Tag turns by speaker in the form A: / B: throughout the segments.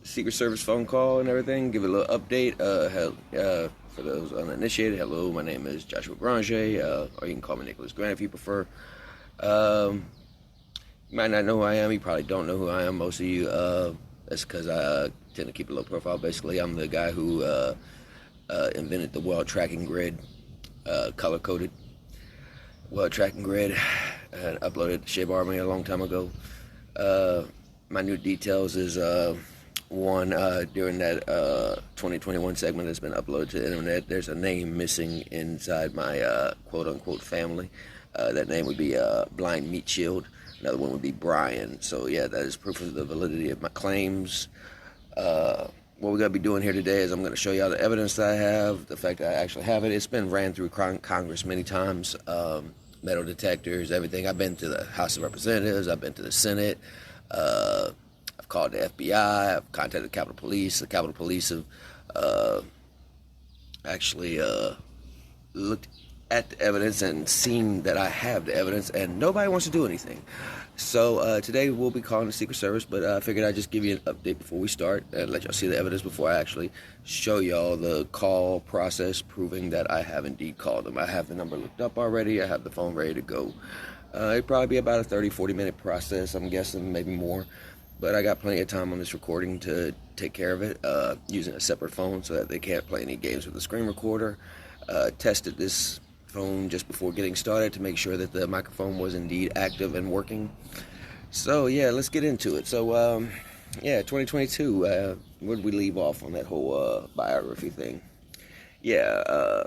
A: Secret Service phone call and everything. Give it a little update. For those uninitiated, hello, my name is Joshua Granger, or you can call me Nicholas Grant if you prefer. Um, you might not know who I am. You probably don't know who I am. Most of you, that's because I tend to keep a low profile. Basically, I'm the guy who invented the world tracking grid, color coded world tracking grid, and uploaded to Shib Army a long time ago. My new details is one during that 2021 segment that's been uploaded to the internet. There's a name missing inside my quote unquote family. That name would be Blind Meat Shield. Another one would be Brian. So yeah, that is proof of the validity of my claims. What we're going to be doing here today is I'm going to show you all the evidence that I have, the fact that I actually have it. It's been ran through Congress many times, metal detectors, everything. I've been to the House of Representatives, I've been to the Senate, I've called the FBI, I've contacted the Capitol Police. The Capitol Police have actually looked at the evidence and seen that I have the evidence, and nobody wants to do anything. So today we'll be calling the Secret Service, but I figured I'd just give you an update before we start and let y'all see the evidence before I actually show y'all the call process proving that I have indeed called them. I have the number looked up already. I have the phone ready to go. It'd probably be about a 30-40 minute process, I'm guessing, maybe more. But I got plenty of time on this recording to take care of it using a separate phone so that they can't play any games with the screen recorder. Tested this phone just before getting started to make sure that the microphone was indeed active and working. So yeah, let's get into it. So yeah, 2022, where did we leave off on that whole biography thing? Yeah,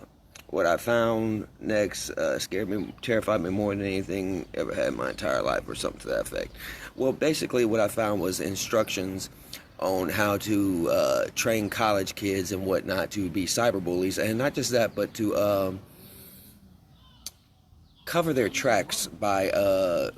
A: what I found next scared me, terrified me more than anything ever had in my entire life, or something to that effect. Well, basically what I found was instructions on how to train college kids and whatnot to be cyberbullies, and not just that, but to cover their tracks by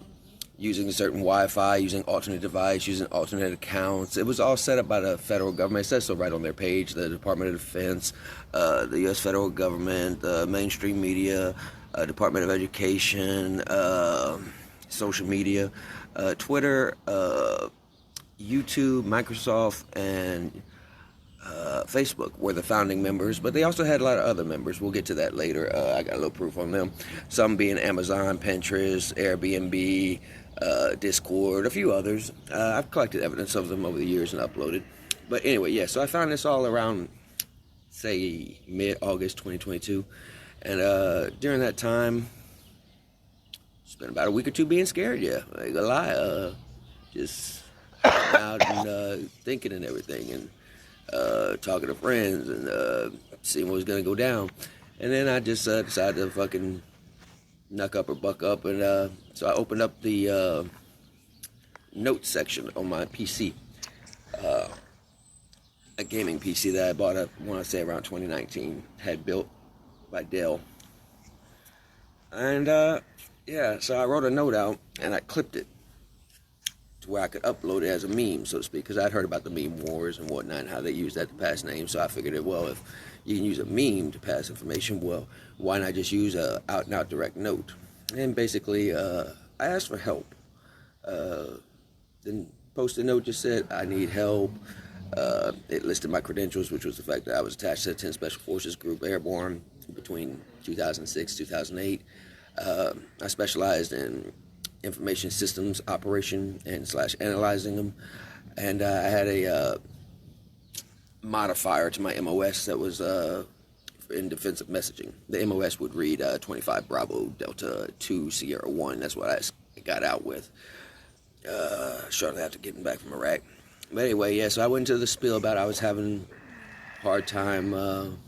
A: using certain Wi-Fi, using alternate device, using alternate accounts. It was all set up by the federal government. It says so right on their page. The Department of Defense, the U.S. federal government, the mainstream media, Department of Education, social media, Twitter, YouTube, Microsoft, and Facebook were the founding members, but they also had a lot of other members. We'll get to that later. I got a little proof on them. Some being Amazon, Pinterest, Airbnb, Discord, a few others. I've collected evidence of them over the years and uploaded. But anyway, yeah, so I found this all around, say, mid-August 2022. And during that time, spent about a week or two being scared, yeah. I ain't gonna lie. Just out and thinking and everything. And talking to friends and seeing what was going to go down. And then I just decided to fucking knuck up or buck up. And so I opened up the notes section on my PC. A gaming PC that I bought, I want to say around 2019, had built by Dell. And yeah, so I wrote a note out and I clipped it to where I could upload it as a meme, so to speak, because I'd heard about the meme wars and whatnot, and how they use that to pass names. So I figured that, well, if you can use a meme to pass information, well, why not just use a out-and-out direct note? And basically, I asked for help. Then post-it note just said, I need help. It listed my credentials, which was the fact that I was attached to the 10 Special Forces Group Airborne between 2006 2008. I specialized in information systems operation and / analyzing them, and I had a modifier to my MOS that was in defensive messaging. The MOS would read 25 Bravo Delta 2 Sierra 1. That's what I got out with shortly after getting back from Iraq. But anyway, yeah, so I went into the spiel about I was having a hard time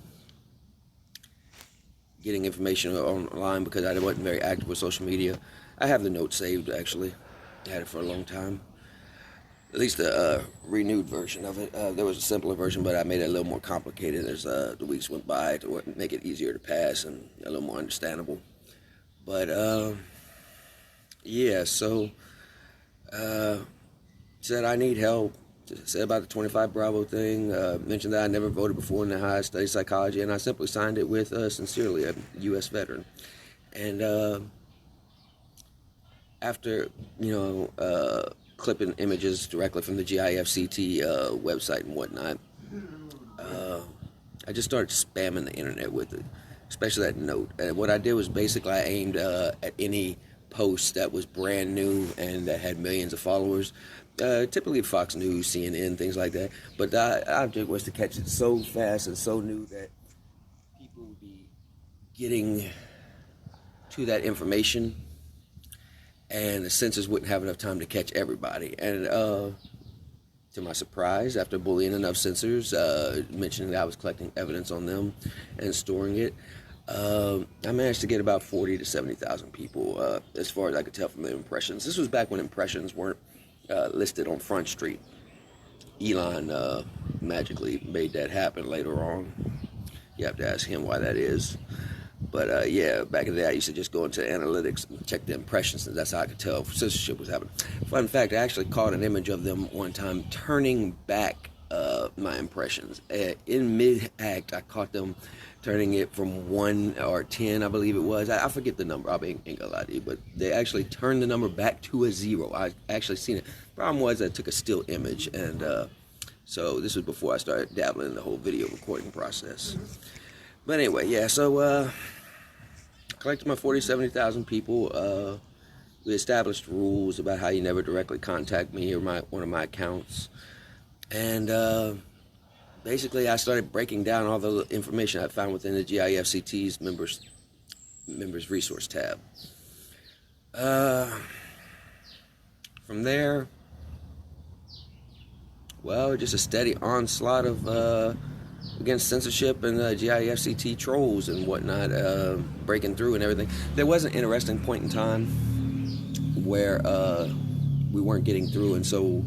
A: getting information online because I wasn't very active with social media. I have the note saved, actually. I had it for a long time. At least the renewed version of it. There was a simpler version, but I made it a little more complicated as the weeks went by to make it easier to pass and a little more understandable. But, yeah, so said I need help. Said about the 25 Bravo thing. Mentioned that I never voted before in the high studied psychology, and I simply signed it with sincerely, a U.S. veteran. And after, clipping images directly from the GIFCT website and whatnot. I just started spamming the internet with it, especially that note. And what I did was basically I aimed at any post that was brand new and that had millions of followers, typically Fox News, CNN, things like that. But the object was to catch it so fast and so new that people would be getting to that information and the censors wouldn't have enough time to catch everybody. And to my surprise, after bullying enough censors, mentioning that I was collecting evidence on them and storing it, I managed to get about 40 to 70,000 people, as far as I could tell from the impressions. This was back when impressions weren't listed on Front Street. Elon magically made that happen later on. You have to ask him why that is. But yeah, back in the day, I used to just go into analytics and check the impressions, and that's how I could tell if censorship was happening. Fun fact, I actually caught an image of them one time turning back my impressions. In mid-act, I caught them turning it from 1 or 10, I believe it was. I forget the number, I ain't gonna lie to you, but they actually turned the number back to a 0. I actually seen it. Problem was I took a still image, and so this was before I started dabbling in the whole video recording process. But anyway, yeah, so collected my 40, 70,000 people. We established rules about how you never directly contact me or one of my accounts. And basically, I started breaking down all the information I found within the GIFCT's members resource tab. From there, well, just a steady onslaught of against censorship and GIFCT trolls and whatnot, breaking through and everything. There was an interesting point in time where we weren't getting through, and so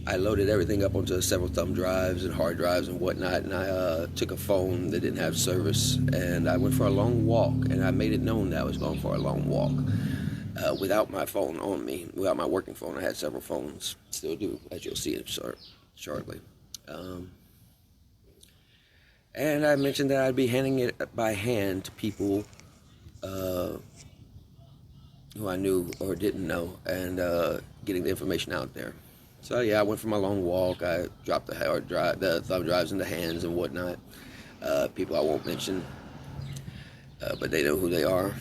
A: I loaded everything up onto several thumb drives and hard drives and whatnot, and I took a phone that didn't have service, and I went for a long walk, and I made it known that I was going for a long walk without my phone on me, without my working phone. I had several phones, still do, as you'll see shortly. And I mentioned that I'd be handing it by hand to people who I knew or didn't know, and getting the information out there. So yeah, I went for my long walk. I dropped the thumb drives in the hands and whatnot. People I won't mention, but they know who they are.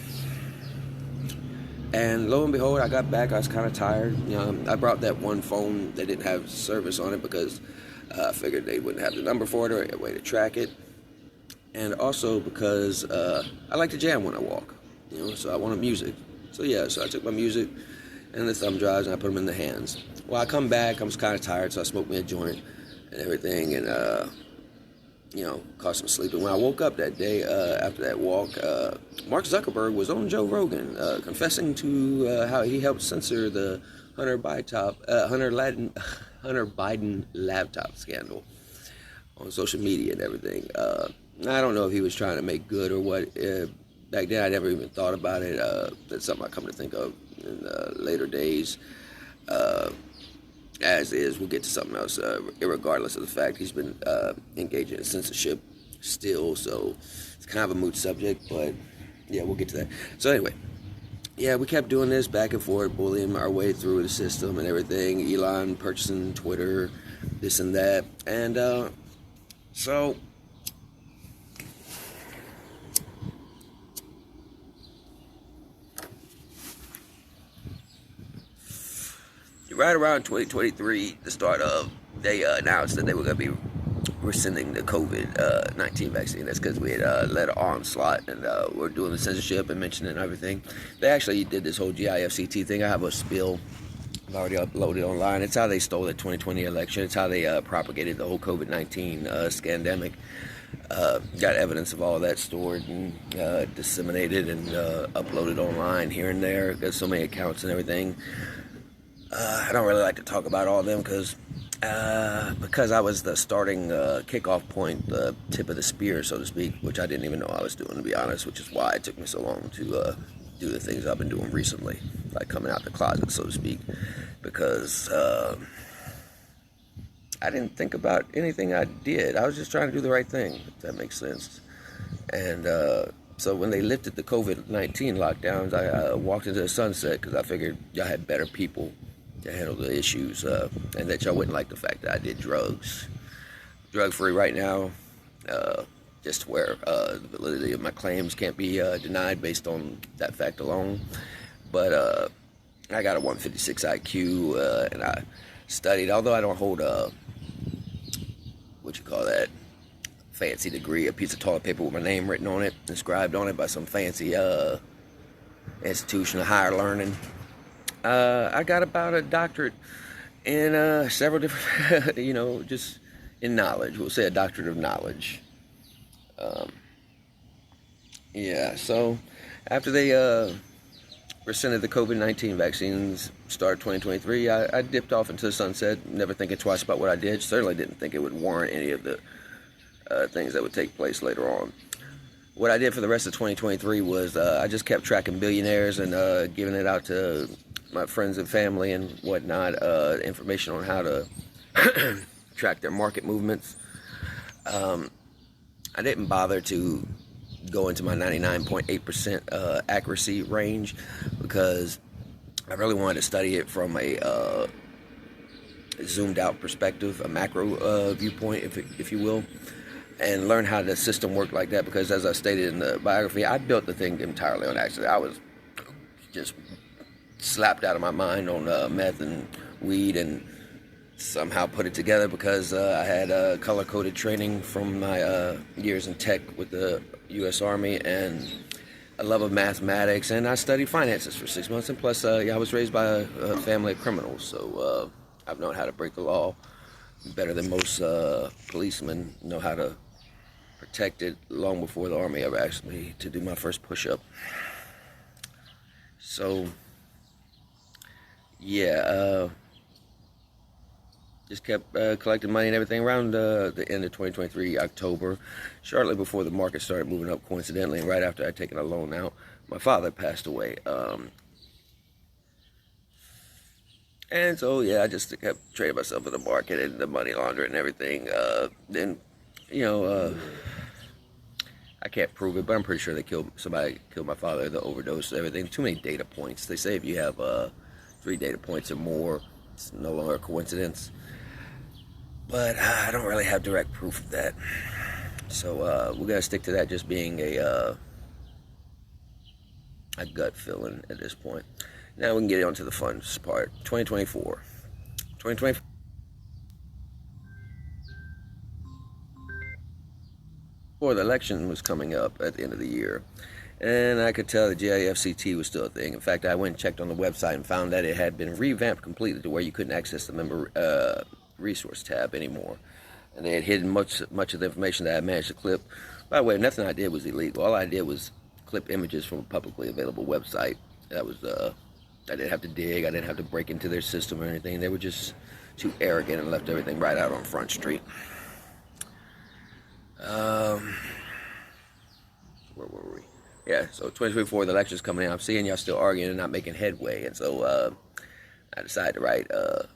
A: And lo and behold, I got back. I was kind of tired. You know, I brought that one phone that didn't have service on it because I figured they wouldn't have the number for it or a way to track it. And also because I like to jam when I walk, you know, so I wanted music. So yeah, so I took my music and the thumb drives and I put them in the hands. Well, I come back, I was kind of tired, so I smoked me a joint and everything, and you know, caught some sleep. And when I woke up that day after that walk, Mark Zuckerberg was on Joe Rogan, confessing to how he helped censor the Hunter Biden laptop scandal on social media and everything. I don't know if he was trying to make good or what. Back then, I never even thought about it. That's something I come to think of in later days. As is, we'll get to something else, irregardless of the fact he's been engaging in censorship still, so it's kind of a moot subject, but yeah, we'll get to that. So anyway, yeah, we kept doing this back and forth, bullying our way through the system and everything, Elon purchasing Twitter, this and that, and so right around 2023, the start of, they announced that they were going to be rescinding the COVID-19 vaccine. That's because we had led an onslaught and we're doing the censorship and mentioning everything. They actually did this whole GIFCT thing. I have a spill I've already uploaded online. It's how they stole the 2020 election. It's how they propagated the whole COVID-19 scandemic. Got evidence of all that stored and disseminated and uploaded online here and there. Got so many accounts and everything. I don't really like to talk about all of them because I was the starting kickoff point, the tip of the spear, so to speak, which I didn't even know I was doing, to be honest, which is why it took me so long to do the things I've been doing recently, like coming out the closet, so to speak, because I didn't think about anything I did. I was just trying to do the right thing, if that makes sense. And so when they lifted the COVID-19 lockdowns, I walked into the sunset because I figured y'all had better people to handle the issues, and that y'all wouldn't like the fact that I did drugs. Drug free right now, just where the validity of my claims can't be denied based on that fact alone. But I got a 156 IQ, and I studied, although I don't hold a, what you call that, fancy degree, a piece of toilet paper with my name written on it, inscribed on it by some fancy institution of higher learning. I got about a doctorate in several different, just in knowledge. We'll say a doctorate of knowledge. So after they rescinded the COVID-19 vaccines, start 2023, I dipped off into the sunset, never thinking twice about what I did. Certainly didn't think it would warrant any of the things that would take place later on. What I did for the rest of 2023 was I just kept tracking billionaires and giving it out to my friends and family and whatnot, information on how to track their market movements. I didn't bother to go into my 99.8% accuracy range because I really wanted to study it from a zoomed out perspective, a macro viewpoint, if you will, and learn how the system worked like that. Because as I stated in the biography, I built the thing entirely on accident. I was just slapped out of my mind on meth and weed and somehow put it together because I had color-coded training from my years in tech with the U.S. Army and a love of mathematics, and I studied finances for 6 months, and plus I was raised by a family of criminals, so I've known how to break the law better than most policemen know how to protect it long before the Army ever asked me to do my first push-up. So just kept collecting money and everything around the end of 2023, October, shortly before the market started moving up coincidentally, and right after I'd taken a loan out. My father passed away. And so, I just kept trading myself in the market and the money laundering and everything. Then, I can't prove it, but I'm pretty sure somebody killed my father, the overdose, everything. Too many data points. They say if you have 3 data points or more, it's no longer a coincidence. But I don't really have direct proof of that. So we're going to stick to that just being a gut feeling at this point. Now we can get on to the fun part. 2024. 2024. The election was coming up at the end of the year, and I could tell the GIFCT was still a thing. In fact, I went and checked on the website and found that it had been revamped completely to where you couldn't access the member resource tab anymore, and they had hidden much of the information that I managed to clip. By the way, nothing I did was illegal. All I did was clip images from a publicly available website. That was I didn't have to dig. I didn't have to break into their system or anything. They were just too arrogant and left everything right out on Front Street. Where were we? Yeah, so 2024, the election's coming in. I'm seeing y'all still arguing and not making headway. And so I decided to write a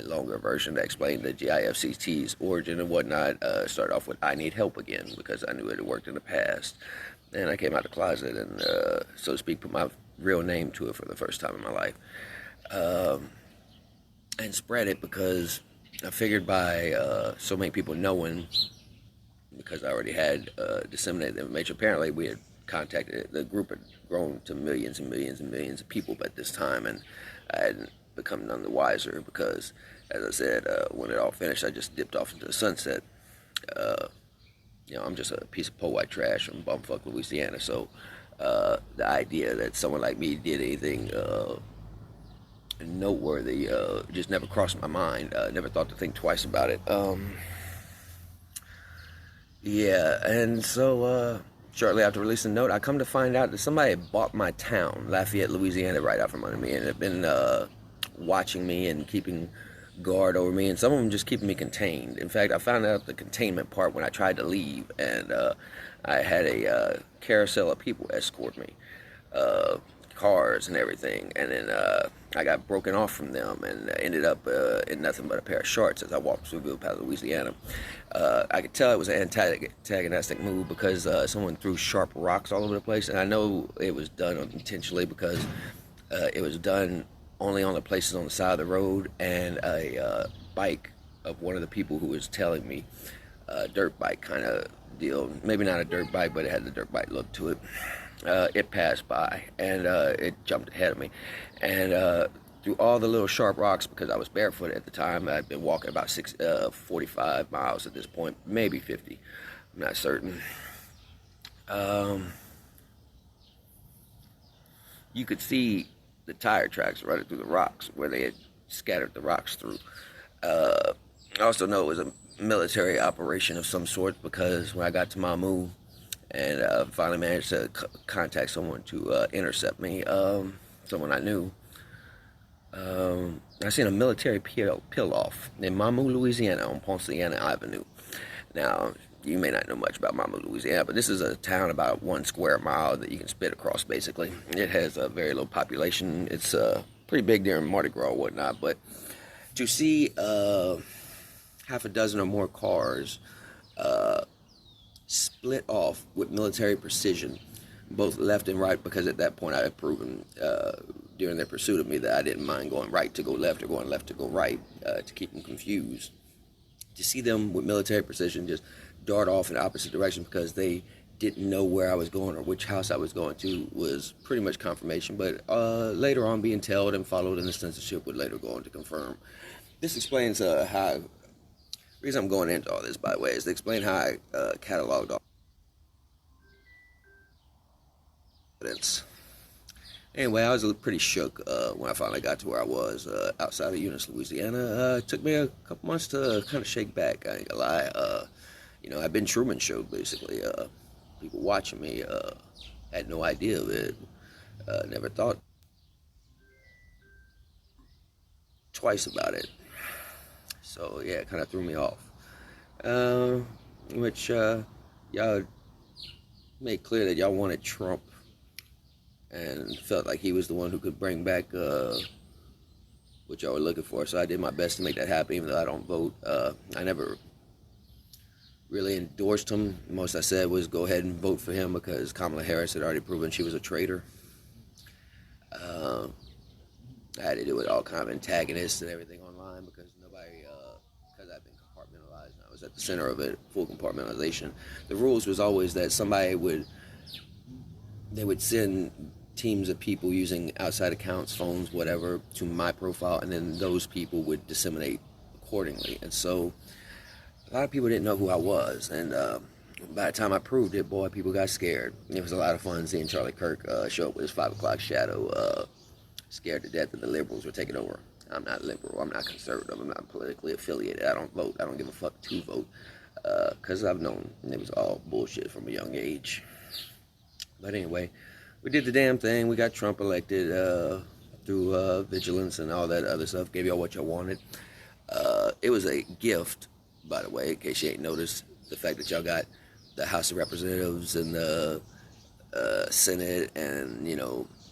A: longer version to explain the GIFCT's origin and whatnot. Start off with I need help again because I knew it had worked in the past. And I came out of the closet and, so to speak, put my real name to it for the first time in my life. And spread it because I figured by so many people knowing, because I already had disseminated the information. Apparently, we had contacted, the group had grown to millions and millions and millions of people at this time, and I hadn't become none the wiser because, as I said, when it all finished, I just dipped off into the sunset. I'm just a piece of white trash from bumfuck Louisiana, so the idea that someone like me did anything noteworthy just never crossed my mind. Never thought to think twice about it. And so shortly after releasing the note, I come to find out that somebody had bought my town, Lafayette, Louisiana, right out from under me, and had been watching me and keeping guard over me, and some of them just keeping me contained. In fact, I found out the containment part when I tried to leave, and I had a carousel of people escort me, cars and everything, and then I got broken off from them and ended up in nothing but a pair of shorts as I walked through Ville, Louisiana. I could tell it was an antagonistic move because someone threw sharp rocks all over the place, and I know it was done intentionally because it was done only on the places on the side of the road, and a bike of one of the people who was telling me, dirt bike kind of deal. Maybe not a dirt bike, but it had the dirt bike look to it. It passed by, and it jumped ahead of me. And through all the little sharp rocks, because I was barefoot at the time, I'd been walking about 45 miles at this point, maybe 50. I'm not certain. You could see the tire tracks running through the rocks where they had scattered the rocks through. I also know it was a military operation of some sort, because when I got to Mamou and finally managed to contact someone to intercept me, someone I knew, I seen a military peel-off in Mamou, Louisiana, on Ponciana Avenue. Now, you may not know much about Mamou, Louisiana, but this is a town about 1 square mile that you can spit across, basically. It has a very low population. It's pretty big during Mardi Gras or whatnot, but to see half a dozen or more cars split off with military precision, both left and right, because at that point I had proven during their pursuit of me that I didn't mind going right to go left or going left to go right, to keep them confused. To see them with military precision just dart off in the opposite direction because they didn't know where I was going or which house I was going to was pretty much confirmation. But later on, being tailed and followed in the censorship would later go on to confirm. This explains how. The reason I'm going into all this, by the way, is to explain how I cataloged all evidence. Anyway, I was pretty shook when I finally got to where I was outside of Eunice, Louisiana. It took me a couple months to kind of shake back. I ain't gonna lie. I've been Truman Showed, basically. People watching me had no idea of it. Never thought twice about it. So yeah, it kind of threw me off. Which y'all made clear that y'all wanted Trump and felt like he was the one who could bring back what y'all were looking for. So I did my best to make that happen, even though I don't vote. I never really endorsed him. Most I said was go ahead and vote for him because Kamala Harris had already proven she was a traitor. I had to deal with all kind of antagonists and everything online because because I've been compartmentalized and I was at the center of it, full compartmentalization. The rules was always that they would send teams of people using outside accounts, phones, whatever, to my profile, and then those people would disseminate accordingly. And so a lot of people didn't know who I was, and by the time I proved it, boy, people got scared. It was a lot of fun seeing Charlie Kirk show up with his 5 o'clock shadow, scared to death that the liberals were taking over. I'm not liberal, I'm not conservative, I'm not politically affiliated, I don't vote, I don't give a fuck to vote, because I've known it was all bullshit from a young age. But anyway, we did the damn thing. We got Trump elected through vigilance and all that other stuff. Gave y'all what y'all wanted. It was a gift, by the way, in case you ain't noticed, the fact that y'all got the House of Representatives and the Senate and,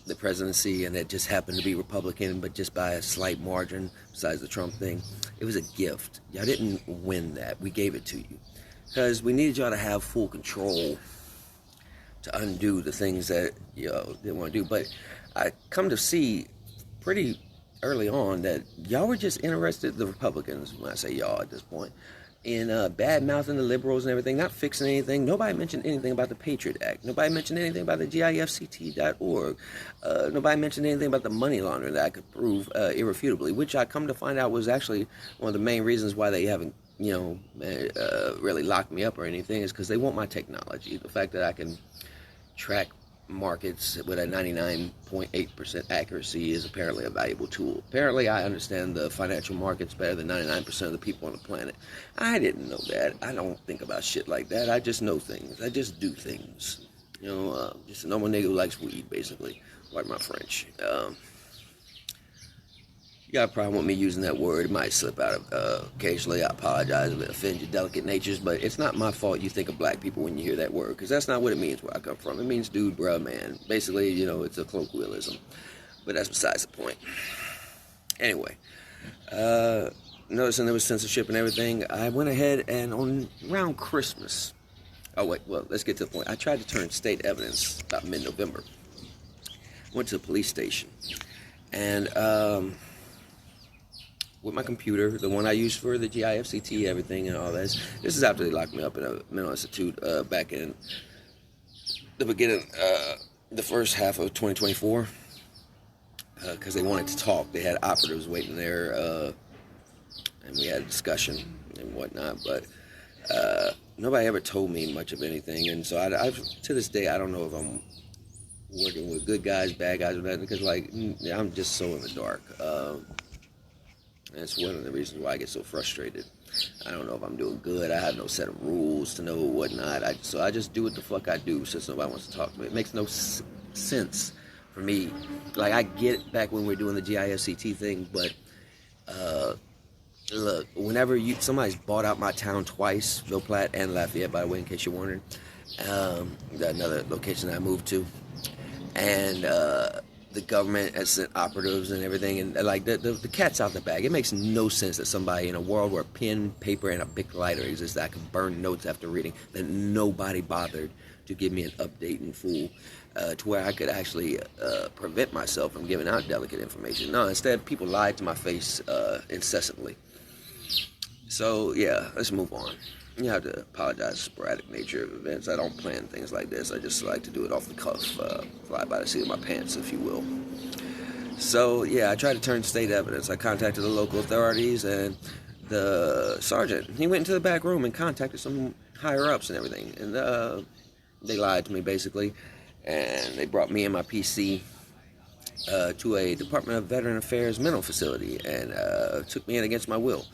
A: the presidency, and it just happened to be Republican, but just by a slight margin, besides the Trump thing. It was a gift. Y'all didn't win that. We gave it to you. Because we needed y'all to have full control to undo the things that didn't want to do. But I come to see pretty early on that y'all were just interested, the Republicans, when I say y'all at this point, in bad-mouthing the liberals and everything, not fixing anything. Nobody mentioned anything about the Patriot Act. Nobody mentioned anything about the GIFCT.org. Nobody mentioned anything about the money laundering that I could prove irrefutably, which I come to find out was actually one of the main reasons why they haven't really locked me up or anything, is because they want my technology. The fact that I can track markets with a 99.8% accuracy is apparently a valuable tool. Apparently I understand the financial markets better than 99% of the people on the planet. I didn't know that. I don't think about shit like that. I just know things. I just do things. Just a normal nigga who likes weed, basically. Like my French. You got a problem with me using that word. It might slip out occasionally. I apologize if it offends your delicate natures, but it's not my fault you think of black people when you hear that word, because that's not what it means where I come from. It means dude, bruh, man. Basically, it's a colloquialism, but that's besides the point. Anyway, noticing there was censorship and everything, I went ahead and around Christmas, let's get to the point. I tried to turn state evidence about mid-November. Went to the police station. And with my computer, the one I use for the GIFCT, everything and all this. This is after they locked me up in a mental institute back in the beginning, the first half of 2024, because they wanted to talk. They had operatives waiting there, and we had a discussion and whatnot, but nobody ever told me much of anything, and so I to this day, I don't know if I'm working with good guys, bad guys, or that, because like I'm just so in the dark. That's one of the reasons why I get so frustrated. I don't know if I'm doing good. I have no set of rules to know whatnot. So I just do what the fuck I do since nobody wants to talk to me. It makes no sense for me. Like, I get it back when we were doing the GIFCT thing, but look, whenever somebody's bought out my town twice, Ville Platte and Lafayette, by the way, in case you're wondering, another location I moved to, and the government has sent operatives and everything, and like the cat's out the bag. It makes no sense that somebody in a world where pen, paper, and a big lighter exists, that I can burn notes after reading, that nobody bothered to give me an update in full, to where I could actually prevent myself from giving out delicate information. No, instead, people lied to my face incessantly. So yeah, let's move on. You have to apologize for sporadic nature of events. I don't plan things like this. I just like to do it off the cuff, fly by the seat of my pants, if you will. So yeah, I tried to turn state evidence. I contacted the local authorities, and the sergeant, he went into the back room and contacted some higher ups and everything, and they lied to me basically, and they brought me and my PC to a Department of Veteran Affairs mental facility, and took me in against my will.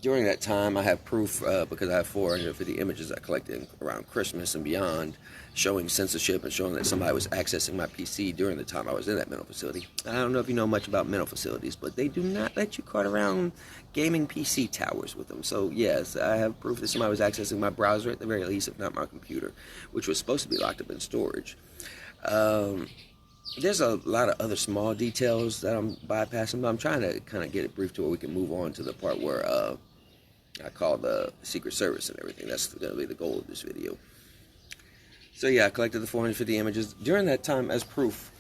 A: During that time, I have proof, because I have 450 images I collected around Christmas and beyond, showing censorship and showing that somebody was accessing my PC during the time I was in that mental facility. I don't know if you know much about mental facilities, but they do not let you cart around gaming PC towers with them. So yes, I have proof that somebody was accessing my browser at the very least, if not my computer, which was supposed to be locked up in storage. There's a lot of other small details that I'm bypassing, but I'm trying to kind of get it brief to where we can move on to the part where I call the Secret Service and everything. That's going to be the goal of this video. So yeah, I collected the 450 images. During that time, as proof,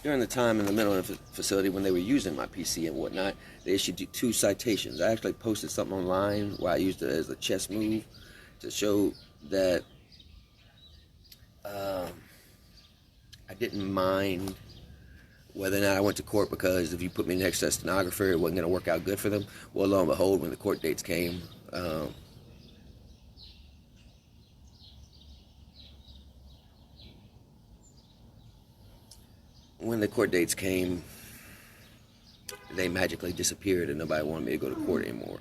A: during the time in the mental facility when they were using my PC and whatnot, they issued 2 citations. I actually posted something online where I used it as a chess move to show that I didn't mind whether or not I went to court, because if you put me next to a stenographer, it wasn't going to work out good for them. Well, lo and behold, when the court dates came, they magically disappeared, and nobody wanted me to go to court anymore.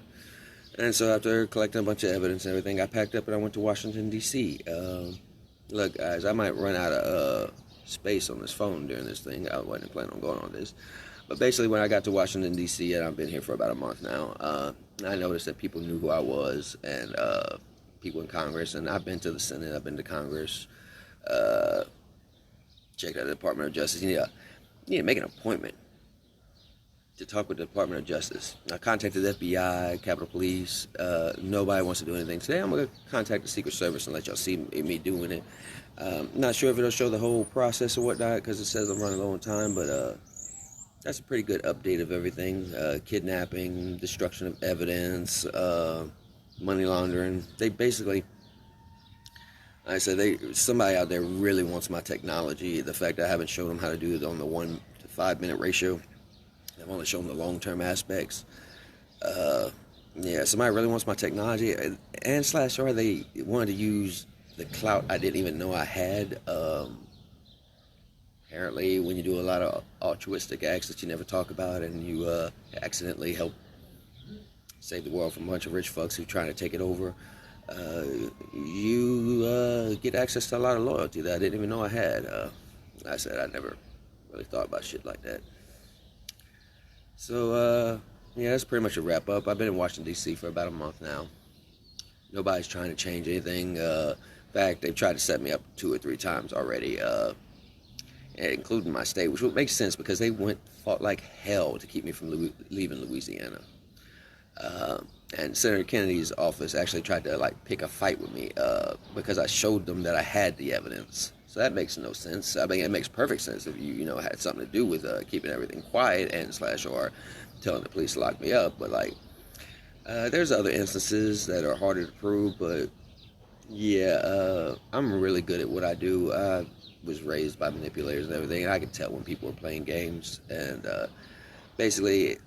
A: And so after collecting a bunch of evidence and everything, I packed up and I went to Washington, D.C. Look, guys, I might run out of space on this phone during this thing. I wasn't planning on going on this. But basically, when I got to Washington, D.C., and I've been here for about a month now, I noticed that people knew who I was, and people in Congress, and I've been to the Senate, I've been to Congress, checked out the Department of Justice. You need to make an appointment to talk with the Department of Justice. I contacted the FBI, Capitol Police. Nobody wants to do anything. Today I'm going to contact the Secret Service and let y'all see me doing it. Not sure if it'll show the whole process or whatnot, because it says I'm running low on time, but that's a pretty good update of everything. Kidnapping, destruction of evidence, money laundering. They basically, like I said, somebody out there really wants my technology. The fact that I haven't shown them how to do it on the 1 to 5 minute ratio. I've only shown the long-term aspects. Yeah, somebody really wants my technology, and slash or they wanted to use the clout I didn't even know I had. Apparently, when you do a lot of altruistic acts that you never talk about, and you accidentally help save the world from a bunch of rich fucks who are trying to take it over, you get access to a lot of loyalty that I didn't even know I had. Like I said, I never really thought about shit like that. So, yeah, that's pretty much a wrap-up. I've been in Washington, D.C. for about a month now. Nobody's trying to change anything. In fact, they've tried to set me up 2 or 3 times already, including my state, which would make sense because they fought like hell to keep me from leaving Louisiana. And Senator Kennedy's office actually tried to, like, pick a fight with me because I showed them that I had the evidence. So that makes no sense. I mean, it makes perfect sense if you had something to do with keeping everything quiet and slash or telling the police to lock me up. But like, there's other instances that are harder to prove. But yeah, I'm really good at what I do. I was raised by manipulators and everything, and I can tell when people are playing games. And basically,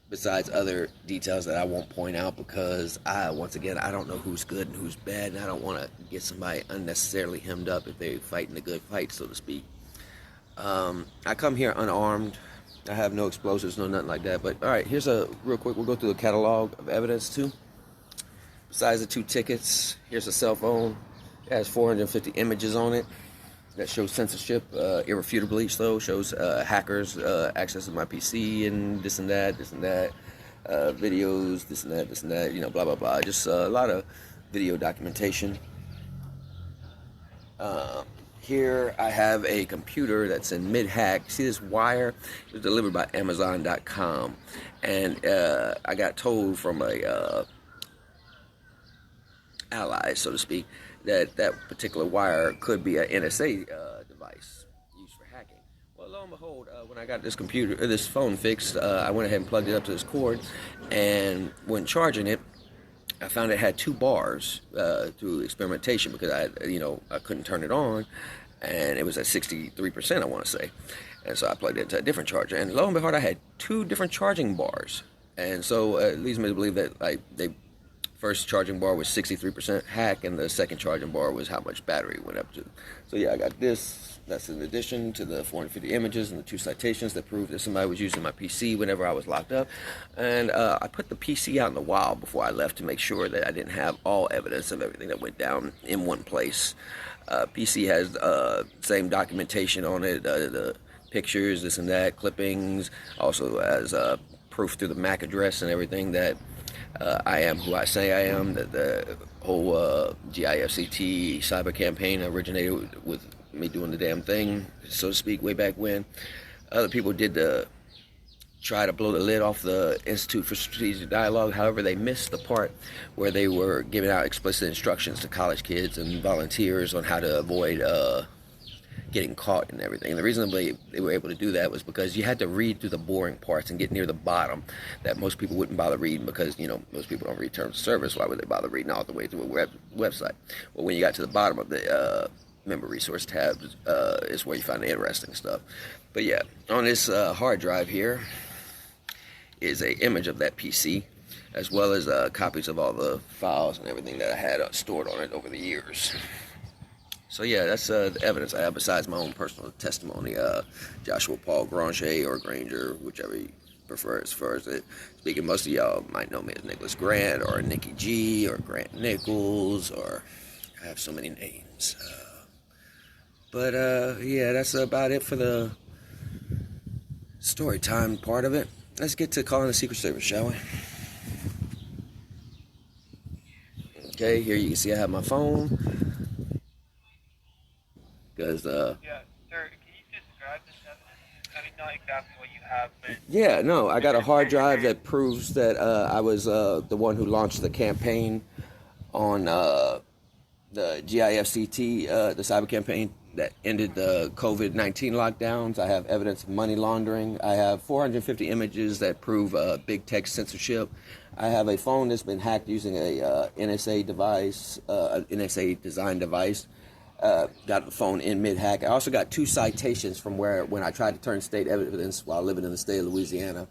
A: besides other details that I won't point out because once again, I don't know who's good and who's bad, and I don't want to get somebody unnecessarily hemmed up if they're fighting a good fight, so to speak. I come here unarmed. I have no explosives, no nothing like that. But all right, here's a real quick. We'll go through the catalog of evidence too. Besides the 2 tickets, here's a cell phone. It has 450 images on it that shows censorship, irrefutably so, shows hackers accessing my PC and this and that, videos, this and that, blah, blah, blah. Just a lot of video documentation. Here I have a computer that's in mid-hack. See this wire? It was delivered by Amazon.com. And I got told from a ally, so to speak, that particular wire could be an NSA device used for hacking. Well, lo and behold, when I got this phone fixed, I went ahead and plugged it up to this cord, and when charging it, I found it had 2 bars through experimentation because I couldn't turn it on, and it was at 63%, I want to say, and so I plugged it into a different charger, and lo and behold, I had 2 different charging bars, and so it leads me to believe that first charging bar was 63% hack, and the second charging bar was how much battery went up to. So yeah, I got this. That's in addition to the 450 images and the 2 citations that prove that somebody was using my PC whenever I was locked up. And I put the PC out in the wild before I left to make sure that I didn't have all evidence of everything that went down in one place. PC has same documentation on it, the pictures, this and that, clippings, also as proof through the MAC address and everything that I am who I say I am, that the whole GIFCT cyber campaign originated with me doing the damn thing, so to speak, way back when. Other people did try to blow the lid off the Institute for Strategic Dialogue. However, they missed the part where they were giving out explicit instructions to college kids and volunteers on how to avoid getting caught and everything. And the reason they were able to do that was because you had to read through the boring parts and get near the bottom that most people wouldn't bother reading because, most people don't read terms of service. Why would they bother reading all the way through a website? Well, when you got to the bottom of the member resource tab is where you find the interesting stuff. But yeah, on this hard drive here is a image of that PC, as well as copies of all the files and everything that I had stored on it over the years. So yeah, that's the evidence I have besides my own personal testimony. Joshua Paul Granger or Granger, whichever you prefer as far as it. Speaking, most of y'all might know me as Nicholas Grant or Nikki G or Grant Nichols, or I have so many names. But yeah, that's about it for the story time part of it. Let's get to calling the Secret Service, shall we? Okay, here you can see I have my phone. Because,
B: yeah, sir, can you describe this evidence? I mean, not exactly what you have, but...
A: Yeah, no, I got a hard drive that proves that I was the one who launched the campaign on the GIFCT, the cyber campaign that ended the COVID-19 lockdowns. I have evidence of money laundering. I have 450 images that prove big tech censorship. I have a phone that's been hacked using a NSA device, an NSA design device. Got the phone in mid-hack. I also got 2 citations from when I tried to turn state evidence while living in the state of Louisiana.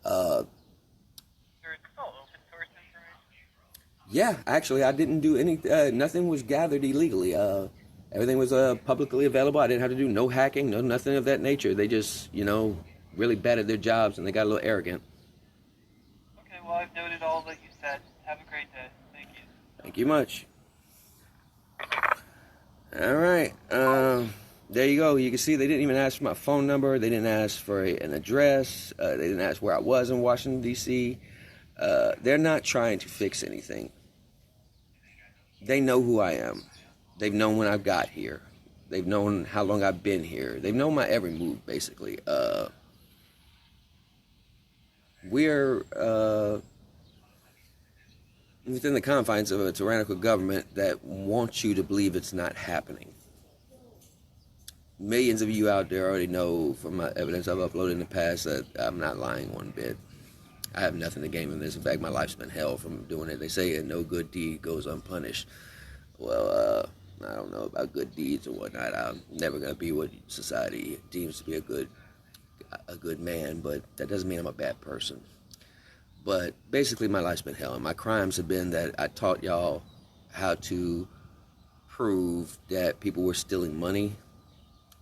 B: Sir, it's all open source information?
A: Yeah, actually, I didn't do any. Nothing was gathered illegally. Everything was publicly available. I didn't have to do no hacking, no nothing of that nature. They just, really bad at their jobs, and they got a little arrogant.
B: Okay, well, I've noted all that you said. Have a great day. Thank you.
A: Thank you much. All right. There you go. You can see they didn't even ask for my phone number. They didn't ask for an address. They didn't ask where I was in Washington, D.C. They're not trying to fix anything. They know who I am. They've known when I got here. They've known how long I've been here. They've known my every move, basically. We're within the confines of a tyrannical government that wants you to believe it's not happening. millions of you out there already know from my evidence I've uploaded in the past that I'm not lying one bit. I have nothing to gain from this. In fact, my life's been hell from doing it. They say no good deed goes unpunished. Well, I don't know about good deeds or whatnot. I'm never gonna be what society deems to be a good man, but that doesn't mean I'm a bad person. But basically, my life's been hell, and my crimes have been that I taught y'all how to prove that people were stealing money,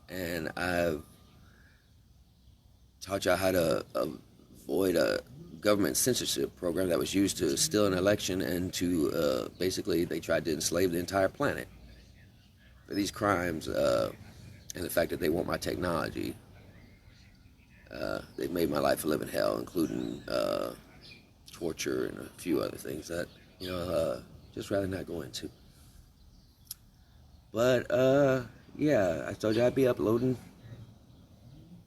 A: and I've taught y'all how to avoid a government censorship program that was used to steal an election and to basically they tried to enslave the entire planet. For these crimes and the fact that they want my technology, they've made my life a living hell, including torture and a few other things that just rather not go into. But yeah, I told you I'd be uploading.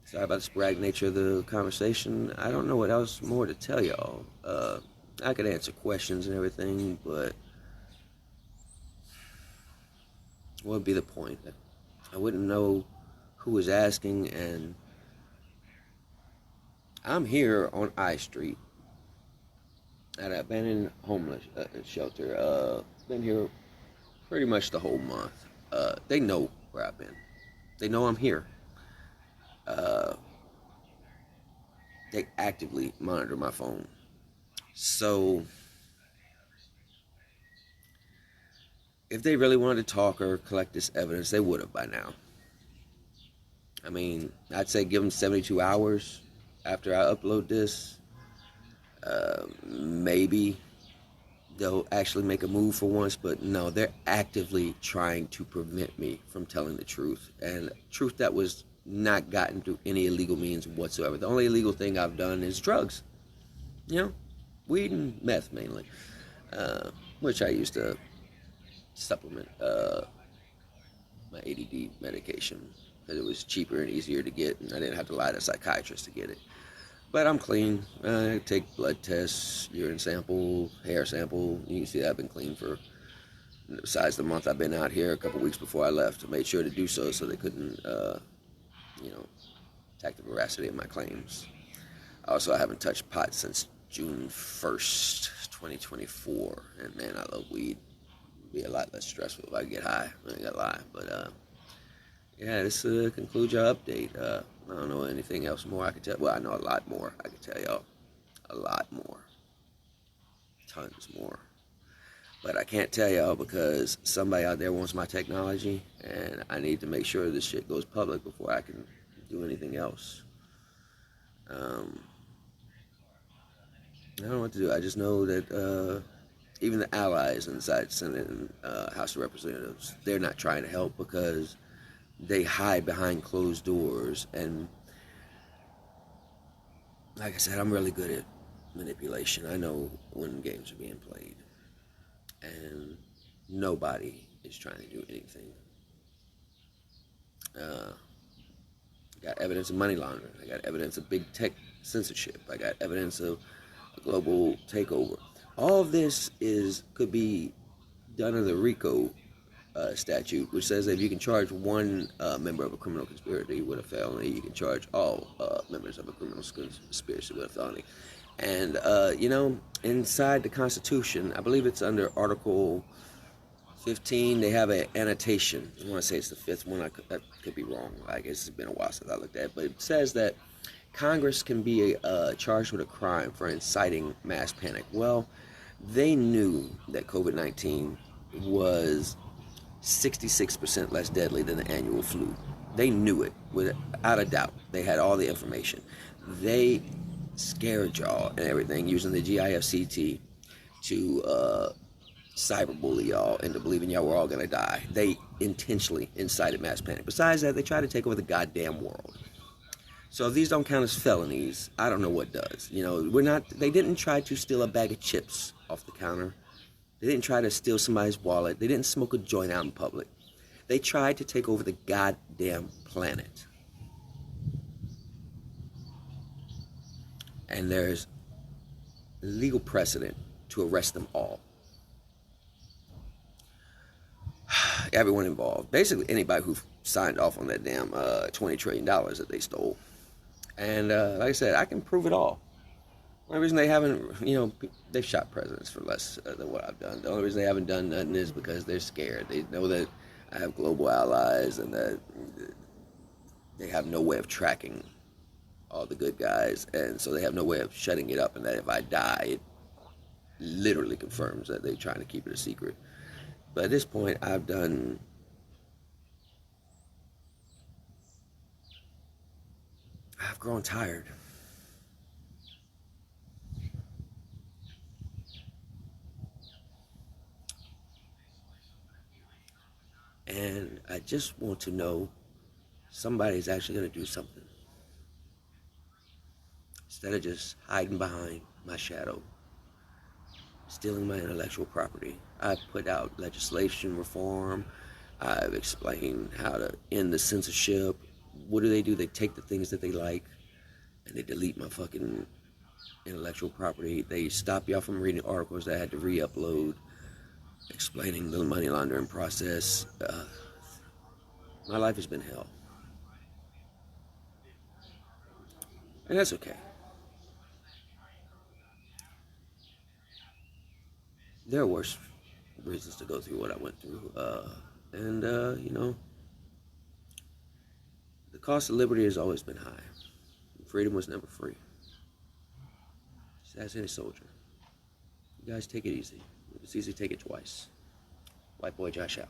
A: Sorry about the sporadic nature of the conversation. I don't know what else more to tell y'all. I could answer questions and everything, but what would be the point? I wouldn't know who was asking, and I'm here on I Street at an abandoned homeless shelter. Been here pretty much the whole month. They know where I've been. They know I'm here. They actively monitor my phone. So if they really wanted to talk or collect this evidence, they would have by now. I mean, I'd say give them 72 hours after I upload this. Maybe they'll actually make a move for once, but no, they're actively trying to prevent me from telling the truth, and truth that was not gotten through any illegal means whatsoever. The only illegal thing I've done is drugs, weed and meth mainly, which I used to supplement my ADD medication because it was cheaper and easier to get, and I didn't have to lie to a psychiatrist to get it. But I'm clean. I take blood tests, urine sample, hair sample. You can see that I've been clean for, besides the month I've been out here, a couple weeks before I left. I made sure to do so they couldn't, attack the veracity of my claims. Also, I haven't touched pot since June 1st, 2024. And man, I love weed. It'd be a lot less stressful if I could get high. I ain't gonna lie. But yeah, this concludes your update. I don't know anything else more I could tell. Well, I know a lot more I could tell y'all. A lot more. Tons more. But I can't tell y'all because somebody out there wants my technology, and I need to make sure this shit goes public before I can do anything else. I don't know what to do. I just know that even the allies inside Senate and House of Representatives, they're not trying to help because they hide behind closed doors. And like I said, I'm really good at manipulation. I know when games are being played, and nobody is trying to do anything. Got evidence of money laundering. I got evidence of big tech censorship. I got evidence of a global takeover. All of this could be done under the RICO statute, which says that if you can charge one member of a criminal conspiracy with a felony, you can charge all members of a criminal conspiracy with a felony. And, inside the Constitution, I believe it's under Article 15, they have an annotation. I want to say it's the fifth one. I could be wrong. I guess it's been a while since I looked at it. But it says that Congress can be charged with a crime for inciting mass panic. Well, they knew that COVID-19 was 66% less deadly than the annual flu. They knew it without a doubt. They had all the information. They scared y'all and everything using the GIFCT to cyberbully y'all into believing y'all were all gonna die. They intentionally incited mass panic. Besides that, they tried to take over the goddamn world. So if these don't count as felonies, I don't know what does. They didn't try to steal a bag of chips off the counter. They didn't try to steal somebody's wallet. They didn't smoke a joint out in public. They tried to take over the goddamn planet. And there's legal precedent to arrest them all. Everyone involved. Basically, anybody who signed off on that damn $20 trillion that they stole. And like I said, I can prove it all. The only reason they haven't, they've shot presidents for less than what I've done. The only reason they haven't done nothing is because they're scared. They know that I have global allies and that they have no way of tracking all the good guys. And so they have no way of shutting it up. And that if I die, it literally confirms that they're trying to keep it a secret. But at this point, I've grown tired. And I just want to know somebody's actually going to do something. Instead of just hiding behind my shadow, stealing my intellectual property. I've put out legislation reform. I've explained how to end the censorship. What do? They take the things that they like and they delete my fucking intellectual property. They stop y'all from reading articles that I had to re-upload, explaining the money laundering process. My life has been hell. And that's okay. There are worse reasons to go through what I went through. The cost of liberty has always been high. Freedom was never free. Just ask any soldier. You guys take it easy. If it's easy, take it twice. White boy Josh out.